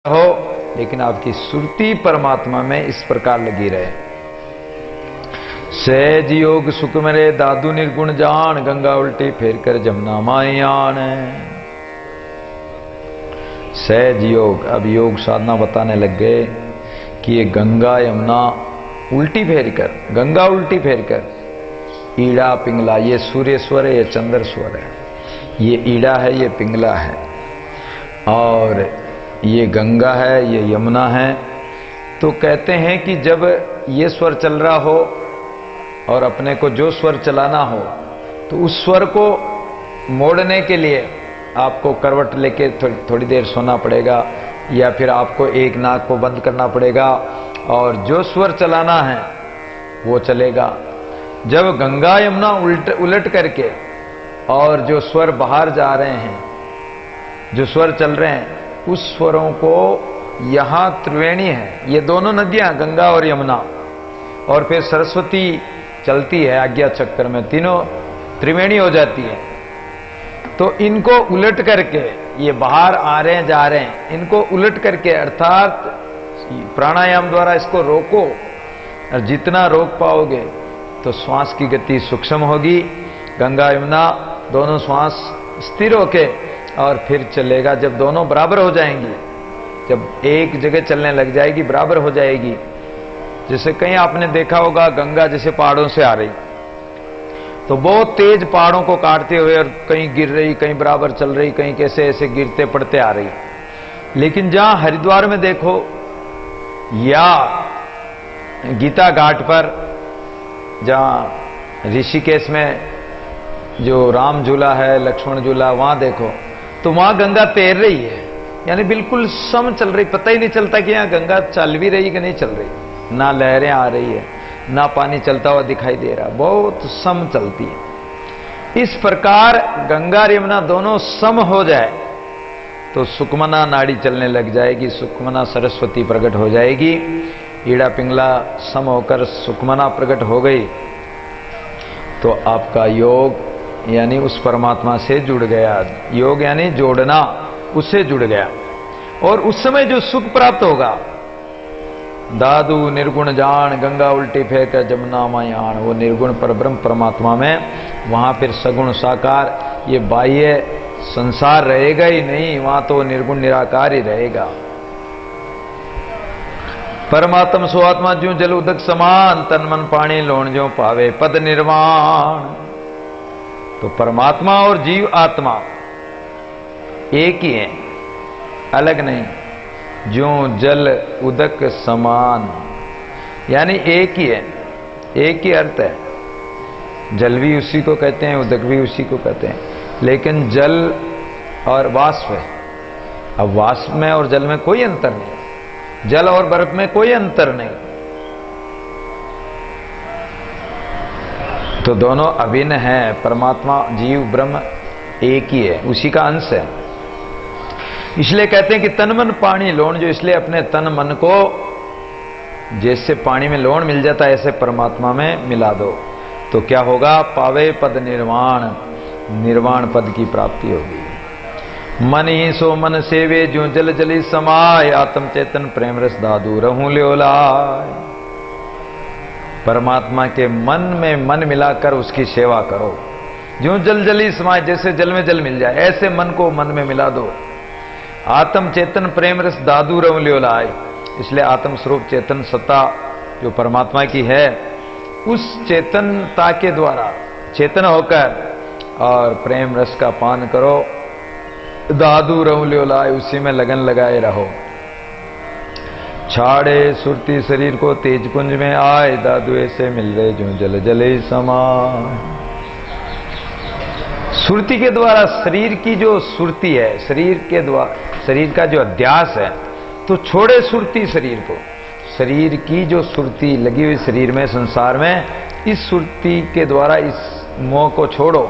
हो, लेकिन आपकी सुरती परमात्मा में इस प्रकार लगी रहे। सहज योग सुख मेरे दादू निर्गुण जान, गंगा उल्टी फेर कर जमुना मायान। सहज योग, अब योग साधना बताने लग गए कि ये गंगा यमुना उल्टी फेर कर, गंगा उल्टी फेर कर, ईड़ा पिंगला, ये सूर्य स्वर है, ये चंद्र स्वर है, ये ईड़ा है, ये पिंगला है, और ये गंगा है, ये यमुना है। तो कहते हैं कि जब ये स्वर चल रहा हो और अपने को जो स्वर चलाना हो, तो उस स्वर को मोड़ने के लिए आपको करवट लेके थोड़ी देर सोना पड़ेगा, या फिर आपको एक नाक को बंद करना पड़ेगा और जो स्वर चलाना है वो चलेगा। जब गंगा यमुना उलट करके और जो स्वर बाहर जा रहे हैं, जो स्वर चल रहे हैं, उस स्वरों को, यहां त्रिवेणी है, ये दोनों नदियां गंगा और यमुना, और फिर सरस्वती चलती है आज्ञा चक्कर में, तीनों त्रिवेणी हो जाती है। तो इनको उलट करके, ये बाहर आ रहे हैं जा रहे हैं, इनको उलट करके अर्थात प्राणायाम द्वारा इसको रोको, और जितना रोक पाओगे तो श्वास की गति सूक्ष्म होगी। गंगा यमुना दोनों श्वास स्थिर होके और फिर चलेगा। जब दोनों बराबर हो जाएंगी, जब एक जगह चलने लग जाएगी, बराबर हो जाएगी। जैसे कहीं आपने देखा होगा गंगा जैसे पहाड़ों से आ रही, तो बहुत तेज पहाड़ों को काटते हुए, और कहीं गिर रही, कहीं बराबर चल रही, कहीं कैसे ऐसे गिरते पड़ते आ रही। लेकिन जहां हरिद्वार में देखो, या गीता घाट पर, जहां ऋषिकेश में जो राम झूला है, लक्ष्मण झूला, वहां देखो तो वहां गंगा तैर रही है, यानी बिल्कुल सम चल रही, पता ही नहीं चलता कि यहां गंगा चल भी रही कि नहीं चल रही, ना लहरें आ रही है, ना पानी चलता हुआ दिखाई दे रहा, बहुत सम चलती है। इस प्रकार गंगा यमुना दोनों सम हो जाए तो सुकमना नाड़ी चलने लग जाएगी, सुकमना सरस्वती प्रकट हो जाएगी। ईड़ा पिंगला सम होकर सुकमना प्रकट हो गई तो आपका योग यानी उस परमात्मा से जुड़ गया। योग यानी जोड़ना, उससे जुड़ गया, और उस समय जो सुख प्राप्त होगा, दादू निर्गुण जान, गंगा उल्टी फेंक जमुना मायान, वो निर्गुण पर ब्रह्म परमात्मा में, वहां फिर सगुण साकार, ये बाह्य संसार रहेगा ही नहीं, वहां तो निर्गुण निराकार ही रहेगा। परमात्म स्वात्मा ज्यों जल उदक समान, तन मन पानी लोण ज्यों पावे पद निर्वाण। तो परमात्मा और जीव आत्मा एक ही है, अलग नहीं। ज्यों जल उदक समान, यानी एक ही है, एक ही अर्थ है। जल भी उसी को कहते हैं, उदक भी उसी को कहते हैं, लेकिन जल और वाष्प है। अब वाष्प में और जल में कोई अंतर नहीं, जल और बर्फ में कोई अंतर नहीं, तो दोनों अभिन्न हैं। परमात्मा जीव ब्रह्म एक ही है, उसी का अंश है। इसलिए कहते हैं कि तन मन पानी लोण, जो इसलिए अपने तन मन को जैसे पानी में लोण मिल जाता है, ऐसे परमात्मा में मिला दो, तो क्या होगा? पावे पद निर्वाण, निर्वाण पद की प्राप्ति होगी। मन ही सो मन सेवे, जो जल जली समाय, आत्म चेतन प्रेम रस दादू रहूं ल्योलाय। परमात्मा के मन में मन मिलाकर उसकी सेवा करो, जो जल जली समाय, जैसे जल में जल मिल जाए, ऐसे मन को मन में मिला दो। आत्म चेतन प्रेम रस दादू रहूं ल्योलाय, इसलिए आत्म स्वरूप चेतन सत्ता जो परमात्मा की है, उस चेतनता के द्वारा चेतन होकर और प्रेम रस का पान करो। दादू रहूं ल्योलाय, उसी में लगन लगाए रहो। छाड़े सुरती शरीर को तेज पुंज में आए, दादू ऐसे मिल रहे जो जल जले समाय। सुरती के द्वारा शरीर की जो सुरती है, शरीर के द्वारा शरीर का जो अध्यास है, तो छोड़े सुरती शरीर को, शरीर की जो सुरती लगी हुई शरीर में, संसार में, इस सुरती के द्वारा इस मोह को छोड़ो,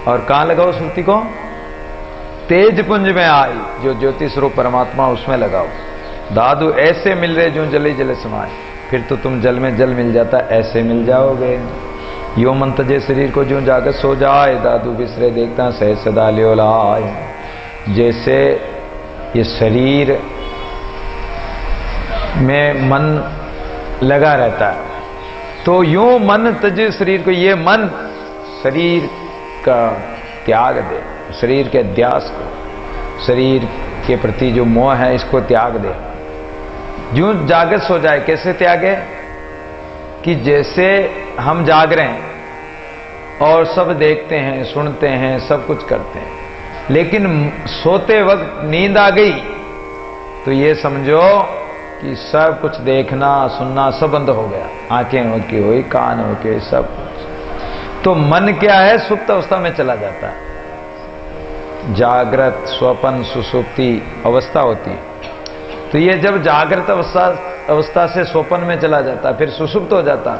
और कहां लगाओ सुरती को? तेज पुंज में आई, जो ज्योति स्वरूप परमात्मा, उसमें लगाओ। दादू ऐसे मिल रहे जो जले जले समाए, फिर तो तुम जल में जल मिल जाता, ऐसे मिल जाओगे। यो मन तजे शरीर को जो जागत सो जाए, दादू बिसरे देखता सह सदा ल्योलाय। जैसे ये शरीर में मन लगा रहता है। तो यूं मन तजे शरीर को, ये मन शरीर का त्याग दे, शरीर के अध्यास को, शरीर के प्रति जो मोह है इसको त्याग दे। यूं जागृत हो जाए। कैसे त्यागे? कि जैसे हम जाग रहे हैं और सब देखते हैं, सुनते हैं, सब कुछ करते हैं, लेकिन सोते वक्त नींद आ गई तो ये समझो कि सब कुछ देखना सुनना सब बंद हो गया। आंखें हो के हुई, कान हो के, सब कुछ। तो मन क्या है? सुप्त अवस्था में चला जाता है। जागृत, स्वप्न, सुसुप्ति अवस्था होती है। तो ये जब जागृत अवस्था से स्वप्न में चला जाता, फिर सुसुप्त हो जाता,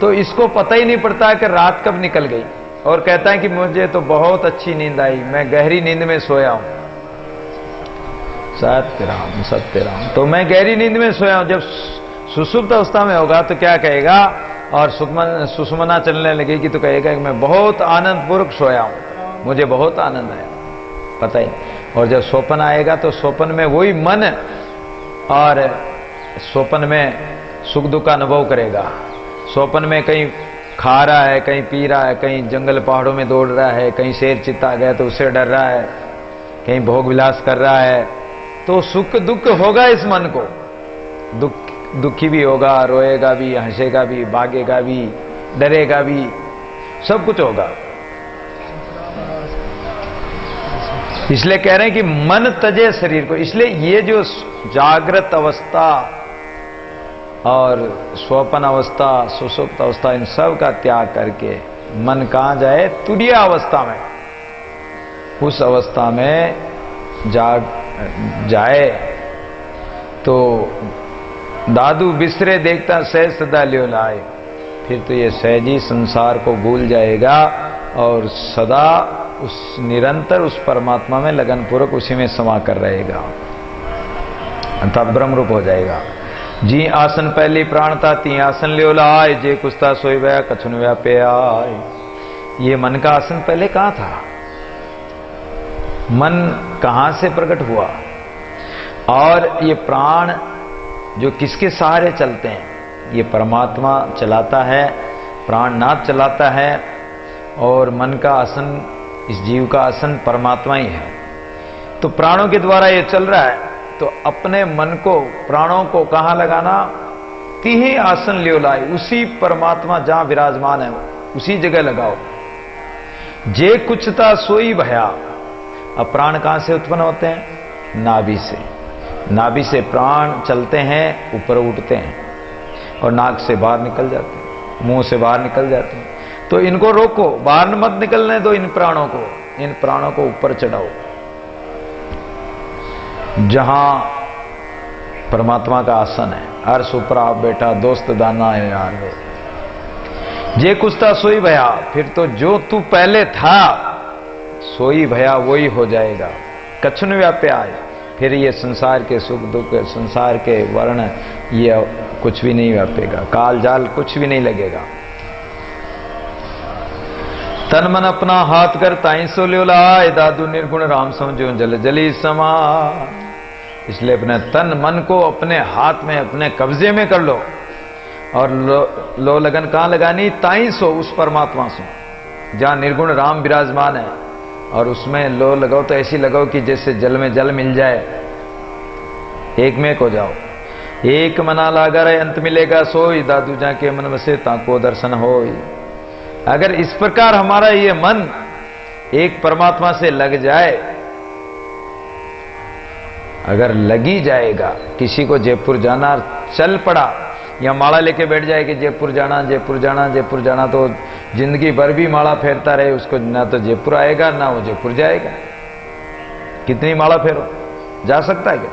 तो इसको पता ही नहीं पड़ता कि रात कब निकल गई, और कहता है कि मुझे तो बहुत अच्छी नींद आई, मैं गहरी नींद में सोया हूं। सत्य राम, सत्य राम। तो मैं गहरी नींद में सोया हूं। जब सुसुप्त अवस्था में होगा तो क्या कहेगा? और सुषुम्ना चलने लगेगी तो कहेगा कि मैं बहुत आनंदपूर्वक सोया हूं, मुझे बहुत आनंद आया, पता ही। और जब स्वप्न आएगा तो स्वप्न में वही मन और स्वप्न में सुख दुख का अनुभव करेगा। स्वप्न में कहीं खा रहा है, कहीं पी रहा है, कहीं जंगल पहाड़ों में दौड़ रहा है, कहीं शेर चित्ता गया तो उससे डर रहा है, कहीं भोग विलास कर रहा है। तो सुख दुख होगा इस मन को, दुखी भी होगा, रोएगा भी, हंसेगा भी, भागेगा भी, डरेगा भी, सब कुछ होगा। इसलिए कह रहे हैं कि मन तजे शरीर को। इसलिए ये जो जागृत अवस्था और स्वप्न अवस्था, सुसुप्त अवस्था, इन सब का त्याग करके मन कहां जाए? तुरीय अवस्था में। उस अवस्था में जाए तो दादू बिसरे देखता सहज सदा लियो लाए। फिर तो ये सहजी संसार को भूल जाएगा और सदा उस निरंतर उस परमात्मा में लगन पूर्वक उसी में समा कर रहेगा, अर्थात ब्रह्म रूप हो जाएगा। जी आसन पहली प्राण था ती आसन लियो लाए, जे कुस्ता सोई वया कछुन व्यापे आए। ये मन का आसन पहले कहां था? मन कहां से प्रकट हुआ? और ये प्राण जो किसके सहारे चलते हैं? ये परमात्मा चलाता है, प्राणनाथ चलाता है, और मन का आसन, इस जीव का आसन परमात्मा ही है। तो प्राणों के द्वारा ये चल रहा है। तो अपने मन को, प्राणों को कहां लगाना? तिहि आसन लियो लाए, उसी परमात्मा जहां विराजमान है उसी जगह लगाओ। जे कुछता सोई भया। अब प्राण कहां से उत्पन्न होते हैं? नाभि से। नाभि से प्राण चलते हैं, ऊपर उठते हैं और नाक से बाहर निकल जाते हैं, मुंह से बाहर निकल जाते हैं। तो इनको रोको, बाहर मत निकलने दो इन प्राणों को। इन प्राणों को ऊपर चढ़ाओ जहां परमात्मा का आसन है। अर्श ऊपर आप बैठा, दोस्त दाना है यार वे। जे कुछता सोई भया। फिर तो जो तू पहले था सोई भया वही हो जाएगा। कछुन व्यापे आए। फिर ये संसार के सुख दुख, संसार के वर्ण, ये कुछ भी नहीं व्यापेगा, काल जाल कुछ भी नहीं लगेगा। तन मन अपना हाथ कर ताई सो लियो लाए, दादू निर्गुण राम समझो जल जली समा। इसलिए अपने तन मन को अपने हाथ में, अपने कब्जे में कर लो। और लो लगन कहां लगानी? ताई सो, उस परमात्मा सो जहां निर्गुण राम विराजमान है। और उसमें लो लगाओ तो ऐसी लगाओ कि जैसे जल में जल मिल जाए, एक में एक हो जाओ। एक मना लागा रहे अंत मिलेगा सोई, दादू जाके मन बसे ताको दर्शन होई। अगर इस प्रकार हमारा ये मन एक परमात्मा से लग जाए, अगर लगी जाएगा, किसी को जयपुर जाना चल पड़ा या माला लेके बैठ जाए कि जयपुर जाना, जयपुर जाना, जयपुर जाना, तो जिंदगी भर भी माला फेरता रहे, उसको ना तो जयपुर आएगा ना वो जयपुर जाएगा। कितनी माला फेरो, जा सकता है क्या?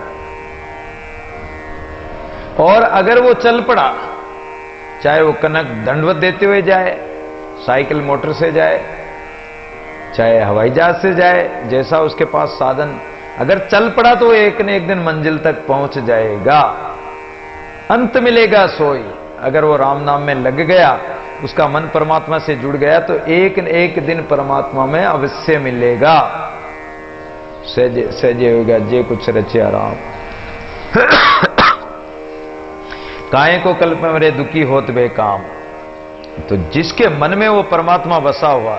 और अगर वो चल पड़ा, चाहे वो कनक दंडवत देते हुए जाए, साइकिल मोटर से जाए, चाहे हवाई जहाज से जाए, जैसा उसके पास साधन, अगर चल पड़ा तो एक न एक दिन मंजिल तक पहुंच जाएगा। अंत मिलेगा सोई। अगर वो राम नाम में लग गया, उसका मन परमात्मा से जुड़ गया, तो एक न एक दिन परमात्मा में अवश्य मिलेगा। सहजे होगा जे कुछ रचे राम। काहे को कल्प में मरे दुखी होत बेकाम। तो जिसके मन में वो परमात्मा बसा हुआ,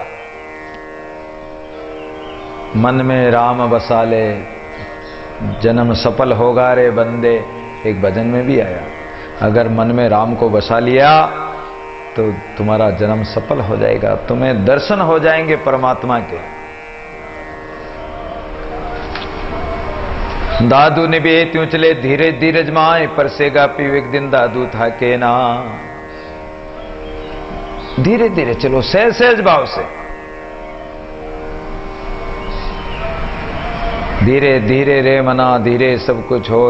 मन में राम बसा ले जन्म सफल होगा रे बंदे, एक भजन में भी आया। अगर मन में राम को बसा लिया तो तुम्हारा जन्म सफल हो जाएगा, तुम्हें दर्शन हो जाएंगे परमात्मा के। दादू ने भी त्यों चले धीरे धीरे जमाए, परसेगा पीव एक दिन दादू था के ना। धीरे धीरे चलो, सहज सहज भाव से, धीरे धीरे रे मना धीरे सब कुछ हो।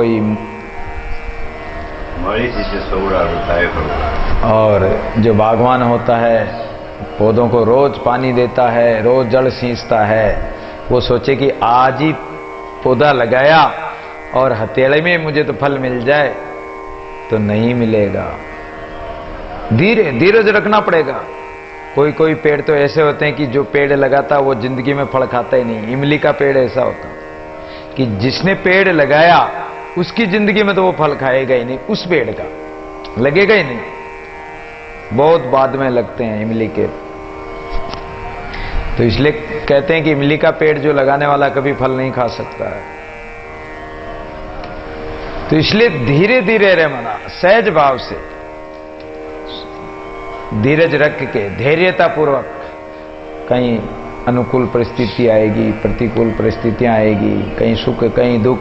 और जो बागवान होता है पौधों को रोज पानी देता है, रोज जड़ सींचता है, वो सोचे कि आज ही पौधा लगाया और हथेली में मुझे तो फल मिल जाए, तो नहीं मिलेगा। धीरे धीरज रखना पड़ेगा। कोई कोई पेड़ तो ऐसे होते हैं कि जो पेड़ लगाता वो जिंदगी में फल खाता ही नहीं। इमली का पेड़ ऐसा होता कि जिसने पेड़ लगाया उसकी जिंदगी में तो वो फल खाएगा ही नहीं, उस पेड़ का लगेगा ही नहीं, बहुत बाद में लगते हैं इमली के। तो इसलिए कहते हैं कि इमली का पेड़ जो लगाने वाला कभी फल नहीं खा सकता है। तो इसलिए धीरे धीरे रे मना, सहज भाव से, धीरज रख के, धैर्यता पूर्वक। कहीं अनुकूल परिस्थिति आएगी, प्रतिकूल परिस्थितियां आएगी, कहीं सुख कहीं दुख,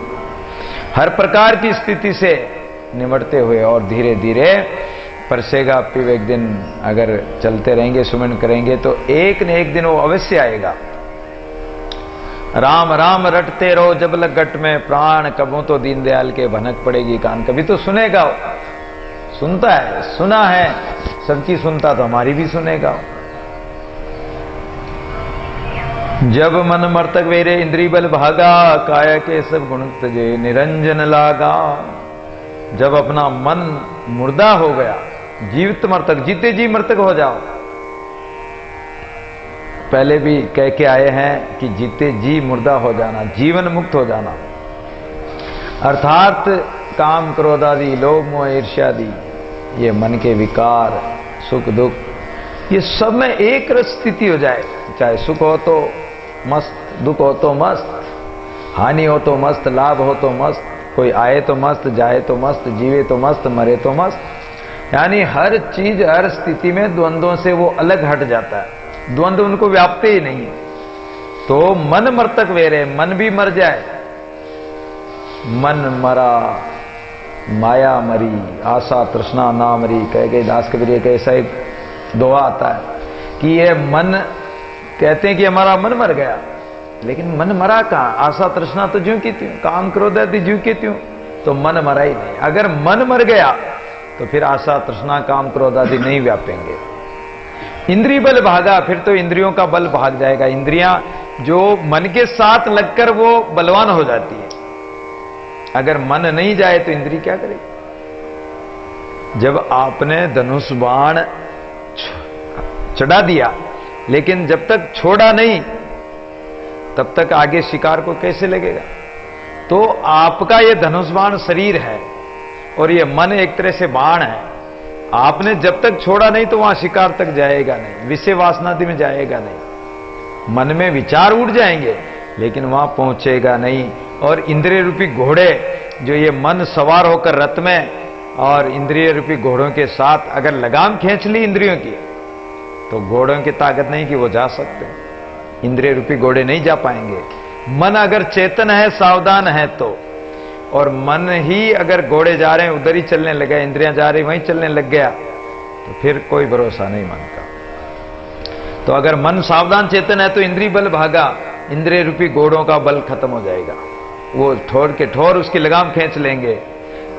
हर प्रकार की स्थिति से निमटते हुए और धीरे धीरे परसेगा पीव एक दिन। अगर चलते रहेंगे, सुमन करेंगे तो एक न एक दिन वो अवश्य आएगा। राम राम रटते रहो जब लग गट में प्राण, कबों तो दीनदयाल के भनक पड़ेगी कान। कभी तो सुनेगा, सुनता है, सुना है, सबकी सुनता तो हमारी भी सुनेगा। जब मन मर्तक वेरे इंद्री बल भागा, काया के सब गुण तजे निरंजन लागा। जब अपना मन मुर्दा हो गया, जीवित मर्तक, जीते जी मर्तक हो जाओ। पहले भी कह के आए हैं कि जीते जी मुर्दा हो जाना, जीवन मुक्त हो जाना, अर्थात काम क्रोध आदि, लोभ मोह ईर्ष्यादि, ये मन के विकार, सुख दुख, ये सब में एक रस स्थिति हो जाए। चाहे सुख हो तो मस्त, दुख हो तो मस्त, हानि हो तो मस्त, लाभ हो तो मस्त, कोई आए तो मस्त, जाए तो मस्त, जीवे तो मस्त, मरे तो मस्त। यानी हर चीज, हर स्थिति में द्वंद्वों से वो अलग हट जाता है, द्वंद्व उनको व्यापते ही नहीं है। तो मन मर्तक वेरे, मन भी मर जाए, मन मरा माया मरी, आशा तृष्णा ना मरी। कह गए दास कबीर, एक ऐसा एक दोहा आता है कि ये मन, कहते हैं कि हमारा मन मर गया, लेकिन मन मरा कहां? आशा तृष्णा तो ज्यों की त्यों, काम क्रोध आदि ज्यों की त्यों, तो मन मरा ही नहीं। अगर मन मर गया तो फिर आशा तृष्णा काम क्रोध आदि नहीं व्यापेंगे। इंद्रिय बल भागा, फिर तो इंद्रियों का बल भाग जाएगा। इंद्रियां जो मन के साथ लगकर वो बलवान हो जाती है। अगर मन नहीं जाए तो इंद्रिय क्या करेगी? जब आपने धनुष बाण चढ़ा दिया, लेकिन जब तक छोड़ा नहीं तब तक आगे शिकार को कैसे लगेगा? तो आपका ये धनुष बाण शरीर है और ये मन एक तरह से बाण है। आपने जब तक छोड़ा नहीं तो वहां शिकार तक जाएगा नहीं, विषय वासनादि में जाएगा नहीं। मन में विचार उड़ जाएंगे लेकिन वहां पहुंचेगा नहीं। और इंद्रिय रूपी घोड़े, जो ये मन सवार होकर रथ में और इंद्रिय रूपी घोड़ों के साथ अगर लगाम खींच ली इंद्रियों की, तो घोड़ों की ताकत नहीं कि वो जा सकते, इंद्रिय रूपी घोड़े नहीं जा पाएंगे। मन अगर चेतन है, सावधान है तो, और मन ही अगर घोड़े जा रहे हैं उधर ही चलने लगा, इंद्रियां जा रही वहीं चलने लग गया, तो फिर कोई भरोसा नहीं मन का। तो अगर मन सावधान चेतन है तो इंद्रिय बल भागा, इंद्रिय रूपी घोड़ों का बल खत्म हो जाएगा, वो ठोर के ठोर उसकी लगाम खींच लेंगे।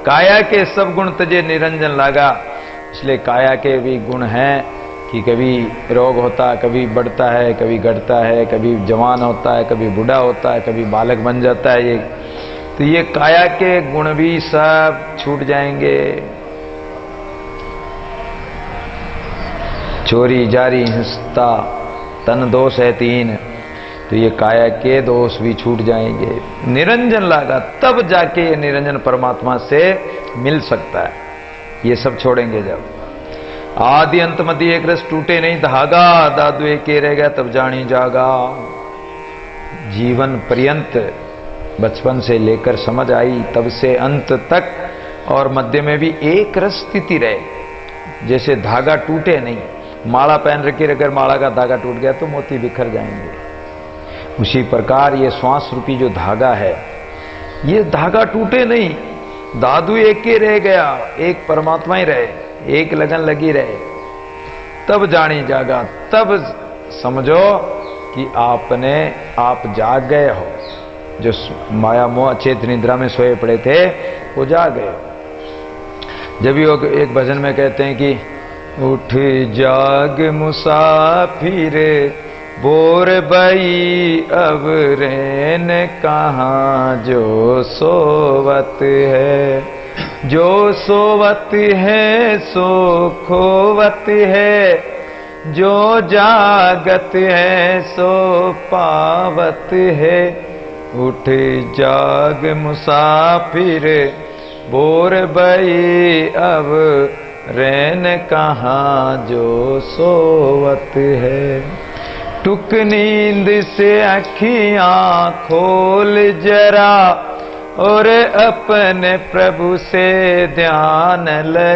काया के सब गुण तजे निरंजन लागा। इसलिए काया के भी गुण हैं कि कभी रोग होता है, कभी बढ़ता है, कभी घटता है, कभी जवान होता है, कभी बूढ़ा होता है, कभी बालक बन जाता है। ये तो ये काया के गुण भी सब छूट जाएंगे। चोरी जारी हिंसता तन दोष है 3, तो ये काया के दोष भी छूट जाएंगे। निरंजन लागा, तब जाके ये निरंजन परमात्मा से मिल सकता है। ये सब छोड़ेंगे जब। आदि अंत मध्य एक रस टूटे नहीं धागा, दादू एक रह गया तब जानी जागा। जीवन पर्यंत बचपन से लेकर समझ आई तब से अंत तक, और मध्य में भी एक रस स्थिति रहे, जैसे धागा टूटे नहीं। माला पहन रखी, अगर माला का धागा टूट गया तो मोती बिखर जाएंगे। उसी प्रकार ये श्वास रूपी जो धागा है, ये धागा टूटे नहीं, दादू एक ही रह गया, एक परमात्मा ही रहे, एक लगन लगी रहे, तब जानी जागा। तब समझो कि आप जाग गए हो, जो माया मोह अचेत निद्रा में सोए पड़े थे वो जाग गए। जब भी एक भजन में कहते हैं कि उठ जाग मुसाफिर बोर बई अब रैन कहाँ, जो सोवत है, जो सोवत है सो खोवत है, जो जागत है सो पावत है। उठ जाग मुसाफिर बोर बई अब रैन कहाँ, जो सोवत है। टुक नींद से अखियां खोल जरा, और अपने प्रभु से ध्यान लगा।